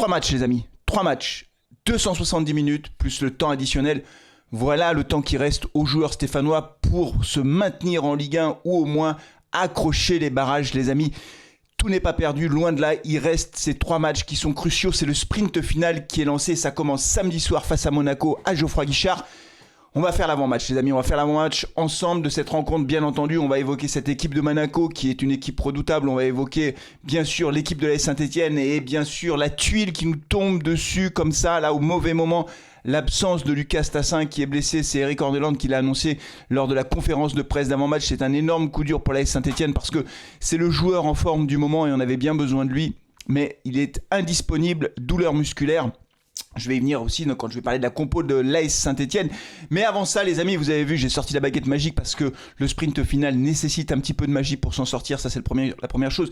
3 matchs les amis, 3 matchs, 270 minutes plus le temps additionnel. Voilà le temps qui reste aux joueurs stéphanois pour se maintenir en Ligue 1 ou au moins accrocher les barrages les amis. Tout n'est pas perdu, loin de là, il reste ces 3 matchs qui sont cruciaux. C'est le sprint final qui est lancé, ça commence samedi soir face à Monaco à Geoffroy Guichard. On va faire l'avant-match les amis, on va faire l'avant-match ensemble de cette rencontre bien entendu. On va évoquer cette équipe de Monaco qui est une équipe redoutable. On va évoquer bien sûr l'équipe de l'AS Saint-Etienne et bien sûr la tuile qui nous tombe dessus comme ça, là au mauvais moment. L'absence de Lucas Tassin qui est blessé, c'est Eric Orneland qui l'a annoncé lors de la conférence de presse d'avant-match. C'est un énorme coup dur pour l'AS Saint-Etienne parce que c'est le joueur en forme du moment et on avait bien besoin de lui. Mais il est indisponible, douleur musculaire. Je vais y venir aussi quand je vais parler de la compo de l'AS Saint-Etienne. Mais avant ça, les amis, vous avez vu, j'ai sorti la baguette magique parce que le sprint final nécessite un petit peu de magie pour s'en sortir. Ça, c'est la première chose.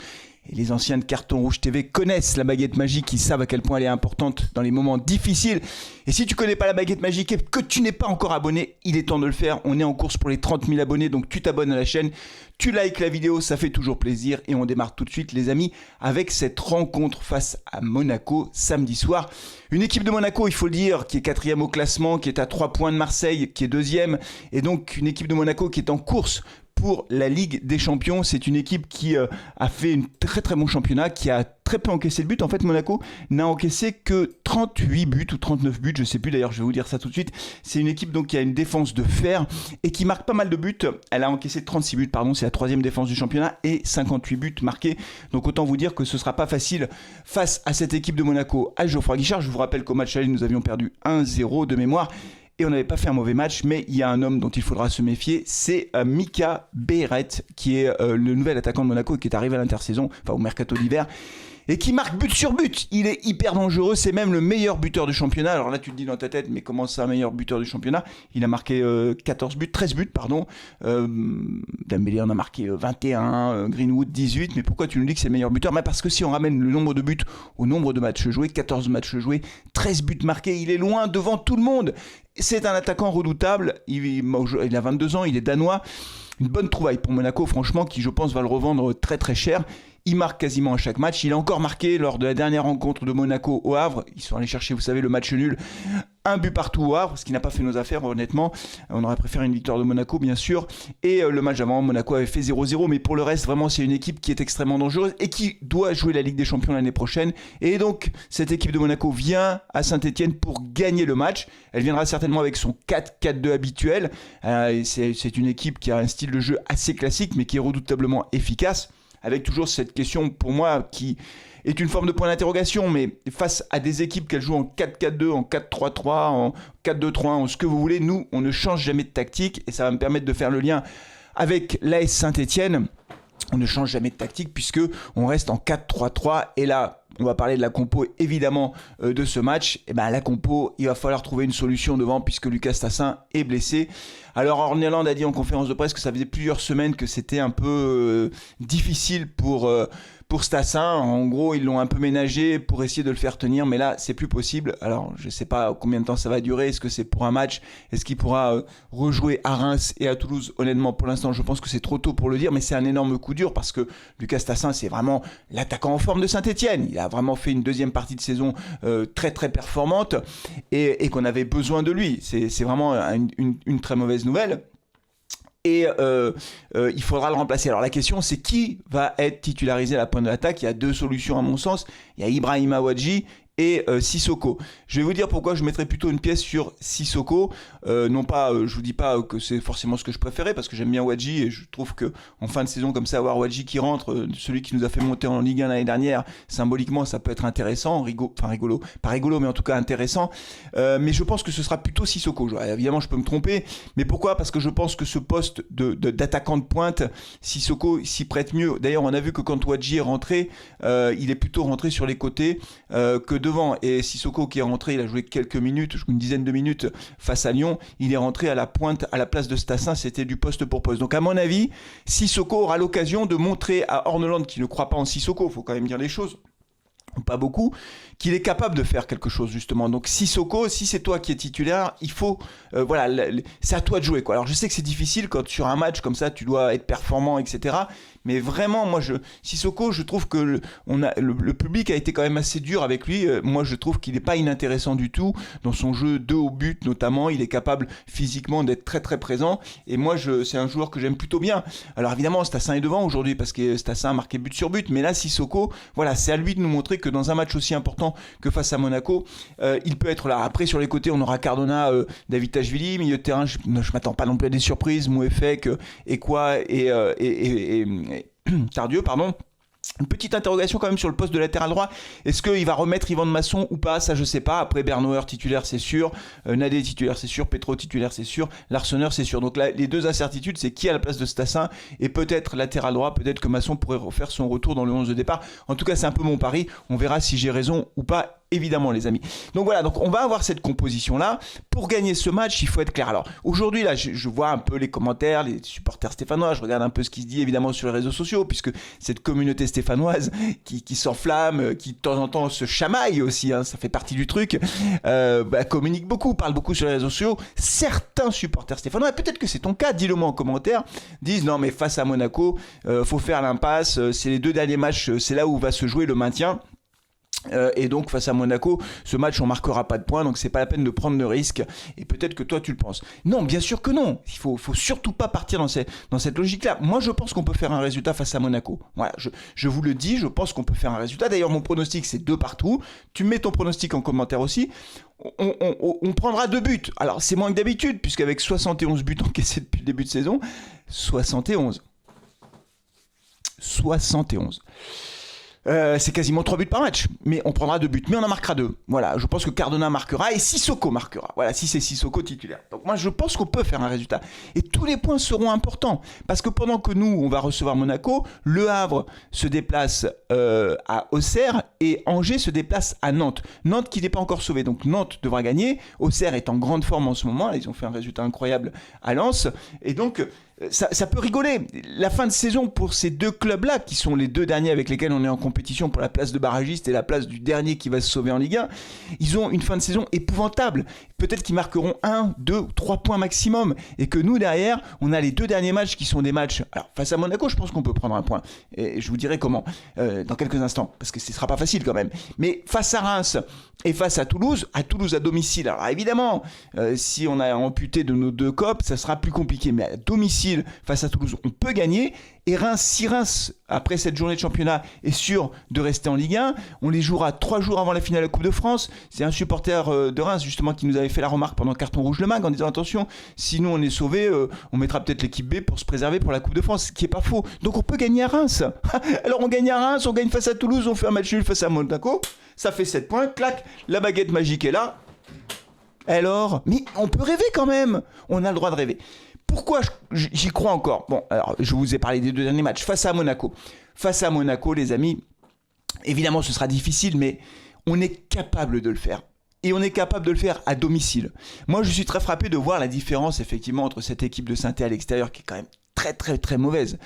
Et les anciens de Carton Rouge TV connaissent la baguette magique. Ils savent à quel point elle est importante dans les moments difficiles. Et si tu connais pas la baguette magique et que tu n'es pas encore abonné, il est temps de le faire. On est en course pour les 30 000 abonnés. Donc, tu t'abonnes à la chaîne. Tu likes la vidéo, ça fait toujours plaisir. Et on démarre tout de suite, les amis, avec cette rencontre face à Monaco samedi soir. Une équipe de Monaco, il faut le dire, qui est 4e au classement, qui est à 3 points de Marseille, qui est 2e. Et donc, une équipe de Monaco qui est en course pour la Ligue des Champions. C'est une équipe qui a fait un très très bon championnat, qui a très peu encaissé de buts. En fait, Monaco n'a encaissé que 38 buts ou 39 buts, je ne sais plus d'ailleurs, je vais vous dire ça tout de suite. C'est une équipe donc qui a une défense de fer et qui marque pas mal de buts. Elle a encaissé 36 buts, pardon, c'est la 3e défense du championnat et 58 buts marqués. Donc autant vous dire que ce ne sera pas facile face à cette équipe de Monaco à Geoffroy Guichard. Je vous rappelle qu'au match aller, nous avions perdu 1-0 de mémoire. Et on n'avait pas fait un mauvais match, mais il y a un homme dont il faudra se méfier, c'est Mika Beyret, qui est le nouvel attaquant de Monaco, qui est arrivé à l'intersaison, enfin au mercato d'hiver, et qui marque but sur but. Il est hyper dangereux, c'est même le meilleur buteur du championnat. Alors là, tu te dis dans ta tête, mais comment ça, meilleur buteur du championnat? Il a marqué 13 buts, pardon. Dembélé en a marqué 21, Greenwood 18. Mais pourquoi tu nous dis que c'est le meilleur buteur? Parce que si on ramène le nombre de buts au nombre de matchs joués, 14 matchs joués, 13 buts marqués, il est loin devant tout le monde. C'est un attaquant redoutable, il a 22 ans, il est danois. Une bonne trouvaille pour Monaco, franchement, qui je pense va le revendre très très cher. Il marque quasiment à chaque match. Il a encore marqué lors de la dernière rencontre de Monaco au Havre. Ils sont allés chercher, vous savez, le match nul. Un but partout au Havre, ce qui n'a pas fait nos affaires, honnêtement. On aurait préféré une victoire de Monaco, bien sûr. Et le match d'avant, Monaco avait fait 0-0. Mais pour le reste, vraiment, c'est une équipe qui est extrêmement dangereuse et qui doit jouer la Ligue des Champions l'année prochaine. Et donc, cette équipe de Monaco vient à Saint-Etienne pour gagner le match. Elle viendra certainement avec son 4-4-2 habituel. C'est une équipe qui a un style de jeu assez classique, mais qui est redoutablement efficace. Avec toujours cette question, pour moi, qui est une forme de point d'interrogation, mais face à des équipes qu'elles jouent en 4-4-2, en 4-3-3, en 4-2-3-1, en ce que vous voulez, nous, on ne change jamais de tactique, et ça va me permettre de faire le lien avec l'AS Saint-Etienne. On ne change jamais de tactique puisque on reste en 4-3-3 et là on va parler de la compo évidemment de ce match. Et la compo, il va falloir trouver une solution devant puisque Lucas Tassin est blessé. Alors Orneland a dit en conférence de presse que ça faisait plusieurs semaines que c'était un peu difficile pour Tassin. En gros, ils l'ont un peu ménagé pour essayer de le faire tenir, mais là, c'est plus possible. Alors, je ne sais pas combien de temps ça va durer. Est-ce que c'est pour un match? Est-ce qu'il pourra rejouer à Reims et à Toulouse? Honnêtement, pour l'instant, je pense que c'est trop tôt pour le dire, mais c'est un énorme coup dur parce que Lucas Tassin, c'est vraiment l'attaquant en forme de Saint-Etienne. Il a vraiment fait une deuxième partie de saison très, très performante et qu'on avait besoin de lui. C'est vraiment une très mauvaise nouvelle. Et il faudra le remplacer. Alors la question c'est qui va être titularisé à la pointe de l'attaque. Il y a 2 solutions à mon sens. Il y a Ibrahima Ouadji et Sissoko. Je vais vous dire pourquoi je mettrais plutôt une pièce sur Sissoko. Non pas, je vous dis pas que c'est forcément ce que je préférais parce que j'aime bien Ouadji et je trouve que en fin de saison comme ça avoir Ouadji qui rentre, celui qui nous a fait monter en Ligue 1 l'année dernière, symboliquement ça peut être intéressant, pas rigolo mais en tout cas intéressant. Mais je pense que ce sera plutôt Sissoko. Évidemment je peux me tromper, mais pourquoi? Parce que je pense que ce poste d'attaquant de pointe, Sissoko s'y prête mieux. D'ailleurs on a vu que quand Ouadji est rentré, il est plutôt rentré sur les côtés que devant. Et Sissoko qui est rentré, il a joué quelques minutes, une dizaine de minutes face à Lyon, il est rentré à la pointe, à la place de Tassin, c'était du poste pour poste. Donc à mon avis, Sissoko aura l'occasion de montrer à Orneland qui ne croit pas en Sissoko, il faut quand même dire les choses, pas beaucoup, qu'il est capable de faire quelque chose justement. Donc Sissoko, si c'est toi qui es titulaire, il faut, c'est à toi de jouer quoi. Alors je sais que c'est difficile quand sur un match comme ça, tu dois être performant, etc. Mais vraiment, moi, Sissoko, je trouve que le public a été quand même assez dur avec lui. Moi, je trouve qu'il n'est pas inintéressant du tout dans son jeu 2 au but notamment. Il est capable physiquement d'être très très présent. Et moi, c'est un joueur que j'aime plutôt bien. Alors évidemment, Stassin est devant aujourd'hui parce que Stassin a marqué but sur but. Mais là, Sissoko, voilà, c'est à lui de nous montrer que dans un match aussi important que face à Monaco, il peut être là. Après, sur les côtés, on aura Cardona, Davitashvili, milieu de terrain. Je m'attends pas non plus à des surprises. Mouefek, Ekwa et Tardieu, pardon. Une petite interrogation quand même sur le poste de latéral droit. Est-ce qu'il va remettre Yvan de Masson ou pas? Ça, je sais pas. Après, Bernauer titulaire, c'est sûr. Nadé titulaire, c'est sûr. Petro titulaire, c'est sûr. Larsonneur, c'est sûr. Donc là, les deux incertitudes, c'est qui à la place de Stassin et peut-être latéral droit. Peut-être que Masson pourrait refaire son retour dans le 11 de départ. En tout cas, c'est un peu mon pari. On verra si j'ai raison ou pas. Évidemment les amis. Donc voilà, donc on va avoir cette composition là. Pour gagner ce match, il faut être clair. Alors aujourd'hui là, je vois un peu les commentaires, les supporters stéphanois, je regarde un peu ce qui se dit évidemment sur les réseaux sociaux, puisque cette communauté stéphanoise qui s'enflamme, qui de temps en temps se chamaille aussi, hein, ça fait partie du truc, communique beaucoup, parle beaucoup sur les réseaux sociaux. Certains supporters stéphanois, peut-être que c'est ton cas, dis-le moi en commentaire, disent non mais face à Monaco, faut faire l'impasse, c'est les deux derniers matchs, c'est là où va se jouer le maintien. Et donc face à Monaco, ce match on marquera pas de points, donc c'est pas la peine de prendre de risque. Et peut-être que toi tu le penses. Non, bien sûr que non. Il faut surtout pas partir dans cette logique-là. Moi je pense qu'on peut faire un résultat face à Monaco. Voilà, je vous le dis, je pense qu'on peut faire un résultat. D'ailleurs mon pronostic c'est 2 partout. Tu mets ton pronostic en commentaire aussi. On prendra 2 buts. Alors c'est moins que d'habitude, puisqu'avec 71 buts encaissés depuis le début de saison, 71. C'est quasiment 3 buts par match, mais on prendra 2 buts, mais on en marquera 2. Voilà, je pense que Cardona marquera et Sissoko marquera. Voilà, si c'est Sissoko titulaire. Donc moi, je pense qu'on peut faire un résultat. Et tous les points seront importants, parce que pendant que nous, on va recevoir Monaco, Le Havre se déplace à Auxerre et Angers se déplace à Nantes. Nantes qui n'est pas encore sauvé, donc Nantes devra gagner. Auxerre est en grande forme en ce moment, ils ont fait un résultat incroyable à Lens, et donc ça peut rigoler. La fin de saison pour ces deux clubs-là, qui sont les deux derniers avec lesquels on est en compétition pour la place de barragiste et la place du dernier qui va se sauver en Ligue 1, ils ont une fin de saison épouvantable. Peut-être qu'ils marqueront 1, 2, 3 points maximum. Et que nous, derrière, on a les deux derniers matchs qui sont des matchs... Alors, face à Monaco, je pense qu'on peut prendre un point. Et je vous dirai comment dans quelques instants, parce que ce ne sera pas facile quand même. Mais face à Reims et face à Toulouse à domicile. Alors évidemment, si on a amputé de nos deux copes, ça sera plus compliqué. Mais à domicile, face à Toulouse, on peut gagner. Et Reims, si Reims, après cette journée de championnat, est sûr de rester en Ligue 1, on les jouera 3 jours avant la finale de la Coupe de France. C'est un supporter de Reims, justement, qui nous avait fait la remarque pendant Carton Rouge Le Mag, en disant attention, si nous on est sauvés, on mettra peut-être l'équipe B pour se préserver pour la Coupe de France, ce qui n'est pas faux. Donc on peut gagner à Reims. Alors on gagne à Reims, on gagne face à Toulouse, on fait un match nul face à Monaco, ça fait 7 points, clac, la baguette magique est là. Alors, mais on peut rêver quand même, on a le droit de rêver. Pourquoi j'y crois encore? Bon, alors je vous ai parlé des deux derniers matchs face à Monaco. Face à Monaco, les amis, évidemment ce sera difficile, mais on est capable de le faire. Et on est capable de le faire à domicile. Moi, je suis très frappé de voir la différence, effectivement, entre cette équipe de Saint-Étienne à l'extérieur, qui est quand même très, très, très mauvaise.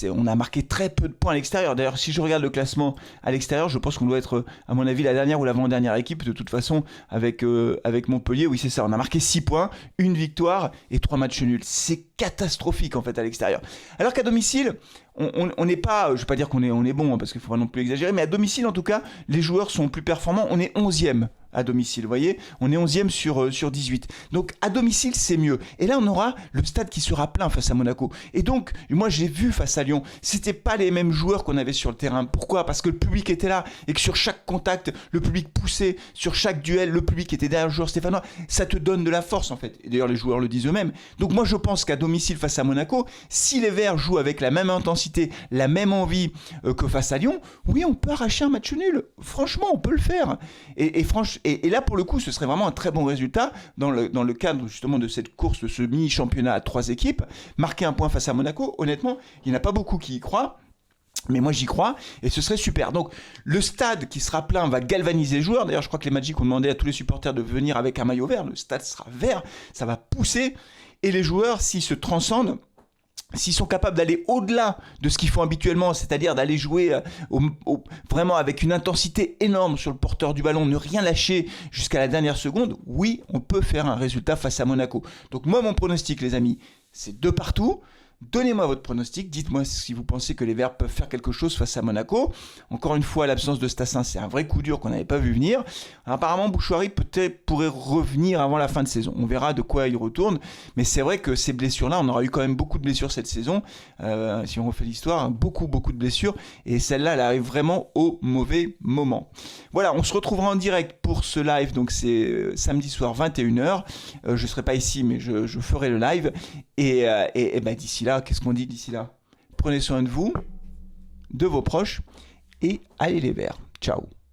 On a marqué très peu de points à l'extérieur. D'ailleurs, si je regarde le classement à l'extérieur, je pense qu'on doit être, à mon avis, la dernière ou l'avant-dernière équipe, de toute façon, avec Montpellier. Oui, c'est ça. On a marqué 6 points, 1 victoire et 3 matchs nuls. C'est catastrophique, en fait, à l'extérieur. Alors qu'à domicile, on n'est pas, je ne vais pas dire qu'on est bon, hein, parce qu'il ne faut pas non plus exagérer, mais à domicile, en tout cas, les joueurs sont plus performants. On est 11e à domicile, vous voyez, on est 11e sur 18. Donc à domicile, c'est mieux. Et là, on aura le stade qui sera plein face à Monaco. Et donc, moi, j'ai vu face à Lyon, c'était pas les mêmes joueurs qu'on avait sur le terrain. Pourquoi? Parce que le public était là et que sur chaque contact, le public poussait, sur chaque duel, le public était derrière le joueur stéphanois. Ça te donne de la force, en fait. Et d'ailleurs, les joueurs le disent eux-mêmes. Donc moi, je pense qu'à domicile face à Monaco, si les Verts jouent avec la même intensité, la même envie que face à Lyon, oui, on peut arracher un match nul. Franchement, on peut le faire. Et là, pour le coup, ce serait vraiment un très bon résultat dans le cadre justement de cette course, de ce mini-championnat à 3 équipes. Marquer un point face à Monaco, honnêtement, il n'y en a pas beaucoup qui y croient. Mais moi j'y crois et ce serait super. Donc le stade qui sera plein va galvaniser les joueurs. D'ailleurs je crois que les Magic ont demandé à tous les supporters de venir avec un maillot vert. Le stade sera vert, ça va pousser. Et les joueurs, s'ils se transcendent, s'ils sont capables d'aller au-delà de ce qu'ils font habituellement, c'est-à-dire d'aller jouer vraiment avec une intensité énorme sur le porteur du ballon, ne rien lâcher jusqu'à la dernière seconde, oui, on peut faire un résultat face à Monaco. Donc moi, mon pronostic, les amis, c'est 2 partout. Donnez-moi votre pronostic, dites-moi si vous pensez que les Verts peuvent faire quelque chose face à Monaco. Encore une fois, l'absence de Stassin, c'est un vrai coup dur qu'on n'avait pas vu venir. Alors, apparemment, Bouchouari peut-être pourrait revenir avant la fin de saison. On verra de quoi il retourne. Mais c'est vrai que ces blessures-là, on aura eu quand même beaucoup de blessures cette saison. Si on refait l'histoire, beaucoup de blessures. Et celle-là, elle arrive vraiment au mauvais moment. Voilà, on se retrouvera en direct pour ce live. Donc c'est samedi soir 21h. Je ne serai pas ici, mais je ferai le live. Et ben d'ici là, qu'est-ce qu'on dit d'ici là ? Prenez soin de vous, de vos proches, et allez les Verts. Ciao.